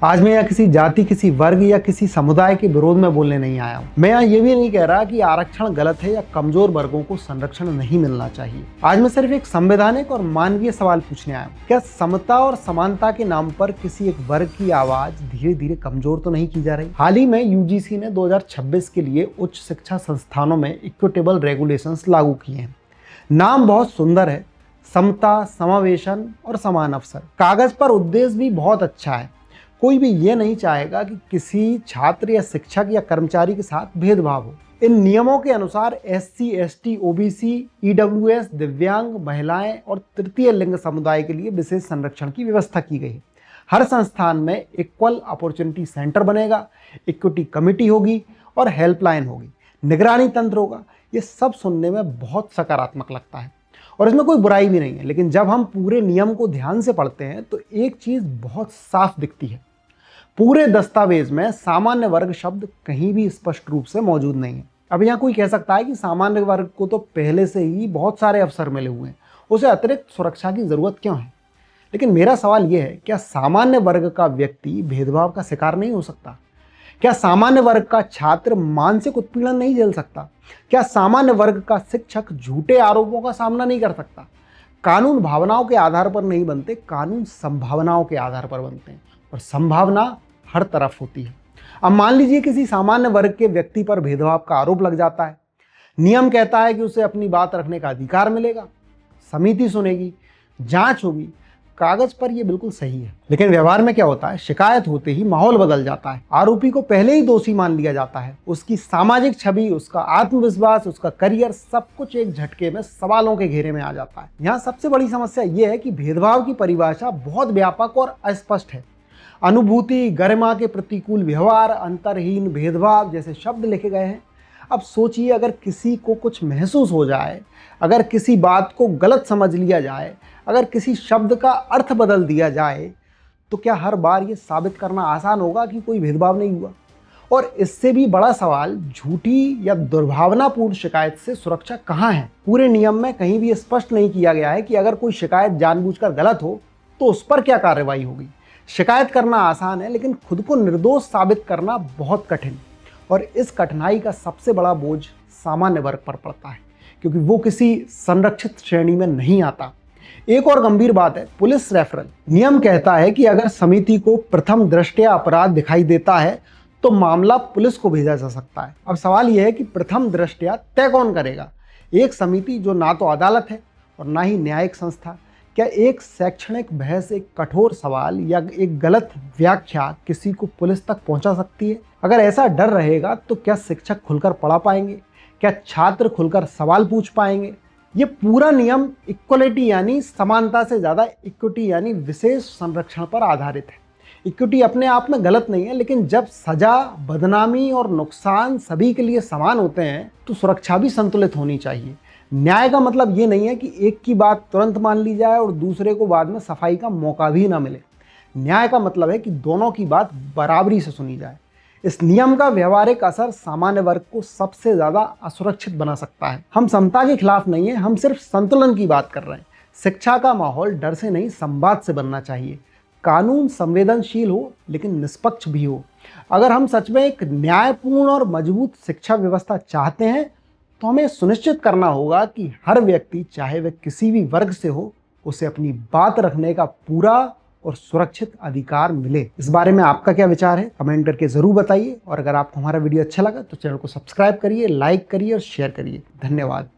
आज मैं यहाँ किसी जाति, किसी वर्ग या किसी समुदाय के विरोध में बोलने नहीं आया हूँ। मैं यहाँ ये भी नहीं कह रहा कि आरक्षण गलत है या कमजोर वर्गों को संरक्षण नहीं मिलना चाहिए। आज मैं सिर्फ एक संवैधानिक और मानवीय सवाल पूछने आया हूँ। क्या समता और समानता के नाम पर किसी एक वर्ग की आवाज धीरे धीरे कमजोर तो नहीं की जा रही? हाल ही में यूजीसी ने 2026 के लिए उच्च शिक्षा संस्थानों में इक्विटेबल रेगुलेशंस लागू किए हैं। नाम बहुत सुंदर है, समता, समावेशन और समान अवसर। कागज पर उद्देश्य भी बहुत अच्छा है। कोई भी ये नहीं चाहेगा कि किसी छात्र या शिक्षक या कर्मचारी के साथ भेदभाव हो। इन नियमों के अनुसार एससी, एसटी, ओबीसी, ईडब्ल्यूएस, दिव्यांग, महिलाएं और तृतीय लिंग समुदाय के लिए विशेष संरक्षण की व्यवस्था की गई है। हर संस्थान में इक्वल अपॉर्चुनिटी सेंटर बनेगा, इक्विटी कमेटी होगी और हेल्पलाइन होगी, निगरानी तंत्र होगा। ये सब सुनने में बहुत सकारात्मक लगता है और इसमें कोई बुराई भी नहीं है। लेकिन जब हम पूरे नियम को ध्यान से पढ़ते हैं तो एक चीज बहुत साफ दिखती है। पूरे दस्तावेज में सामान्य वर्ग शब्द कहीं भी स्पष्ट रूप से मौजूद नहीं है। अब यहाँ कोई कह सकता है कि सामान्य वर्ग को तो पहले से ही बहुत सारे अवसर मिले हुए हैं, उसे अतिरिक्त सुरक्षा की जरूरत क्यों है? लेकिन मेरा सवाल यह है, क्या सामान्य वर्ग का व्यक्ति भेदभाव का शिकार नहीं हो सकता? क्या सामान्य वर्ग का छात्र मानसिक उत्पीड़न नहीं झेल सकता? क्या सामान्य वर्ग का शिक्षक झूठे आरोपों का सामना नहीं कर सकता? कानून भावनाओं के आधार पर नहीं बनते, कानून संभावनाओं के आधार पर बनते हैं और संभावना हर तरफ होती है। अब मान लीजिए किसी सामान्य वर्ग के व्यक्ति पर भेदभाव का आरोप लग जाता है। नियम कहता है कि उसे अपनी बात रखने का अधिकार मिलेगा, समिति सुनेगी, जांच होगी। कागज पर यह बिल्कुल सही है, लेकिन व्यवहार में क्या होता है? शिकायत होते ही माहौल बदल जाता है। आरोपी को पहले ही दोषी मान लिया जाता है। उसकी सामाजिक छवि, उसका आत्मविश्वास, उसका करियर, सब कुछ एक झटके में सवालों के घेरे में आ जाता है। यहाँ सबसे बड़ी समस्या यह है कि भेदभाव की परिभाषा बहुत व्यापक और अस्पष्ट है। अनुभूति, गरिमा के प्रतिकूल व्यवहार, अंतरहीन भेदभाव जैसे शब्द लिखे गए हैं। अब सोचिए, अगर किसी को कुछ महसूस हो जाए, अगर किसी बात को गलत समझ लिया जाए, अगर किसी शब्द का अर्थ बदल दिया जाए, तो क्या हर बार ये साबित करना आसान होगा कि कोई भेदभाव नहीं हुआ? और इससे भी बड़ा सवाल, झूठी या दुर्भावनापूर्ण शिकायत से सुरक्षा कहाँ है? पूरे नियम में कहीं भी स्पष्ट नहीं किया गया है कि अगर कोई शिकायत जानबूझकर गलत हो तो उस पर क्या कार्रवाई होगी। शिकायत करना आसान है, लेकिन खुद को निर्दोष साबित करना बहुत कठिन। और इस कठिनाई का सबसे बड़ा बोझ सामान्य वर्ग पर पड़ता है, क्योंकि वो किसी संरक्षित श्रेणी में नहीं आता। एक और गंभीर बात है पुलिस रेफरल। नियम कहता है कि अगर समिति को प्रथम दृष्टया अपराध दिखाई देता है तो मामला पुलिस को भेजा जा सकता है। अब सवाल यह है कि प्रथम दृष्टया तय कौन करेगा? एक समिति जो ना तो अदालत है और ना ही न्यायिक संस्था। क्या एक शैक्षणिक बहस, एक कठोर सवाल या एक गलत व्याख्या किसी को पुलिस तक पहुंचा सकती है? अगर ऐसा डर रहेगा तो क्या शिक्षक खुलकर पढ़ा पाएंगे? क्या छात्र खुलकर सवाल पूछ पाएंगे? ये पूरा नियम इक्वलिटी यानी समानता से ज्यादा इक्विटी यानी विशेष संरक्षण पर आधारित है। इक्विटी अपने आप में गलत नहीं है, लेकिन जब सजा, बदनामी और नुकसान सभी के लिए समान होते हैं तो सुरक्षा भी संतुलित होनी चाहिए। न्याय का मतलब ये नहीं है कि एक की बात तुरंत मान ली जाए और दूसरे को बाद में सफाई का मौका भी ना मिले। न्याय का मतलब है कि दोनों की बात बराबरी से सुनी जाए। इस नियम का व्यवहारिक असर सामान्य वर्ग को सबसे ज्यादा असुरक्षित बना सकता है। हम समता के खिलाफ नहीं है, हम सिर्फ संतुलन की बात कर रहे हैं। शिक्षा का माहौल डर से नहीं, संवाद से बनना चाहिए। कानून संवेदनशील हो लेकिन निष्पक्ष भी हो। अगर हम सच में एक न्यायपूर्ण और मजबूत शिक्षा व्यवस्था चाहते हैं तो हमें सुनिश्चित करना होगा कि हर व्यक्ति, चाहे वह किसी भी वर्ग से हो, उसे अपनी बात रखने का पूरा और सुरक्षित अधिकार मिले। इस बारे में आपका क्या विचार है? कमेंट करके जरूर बताइए। और अगर आपको हमारा वीडियो अच्छा लगा तो चैनल को सब्सक्राइब करिए, लाइक करिए और शेयर करिए। धन्यवाद।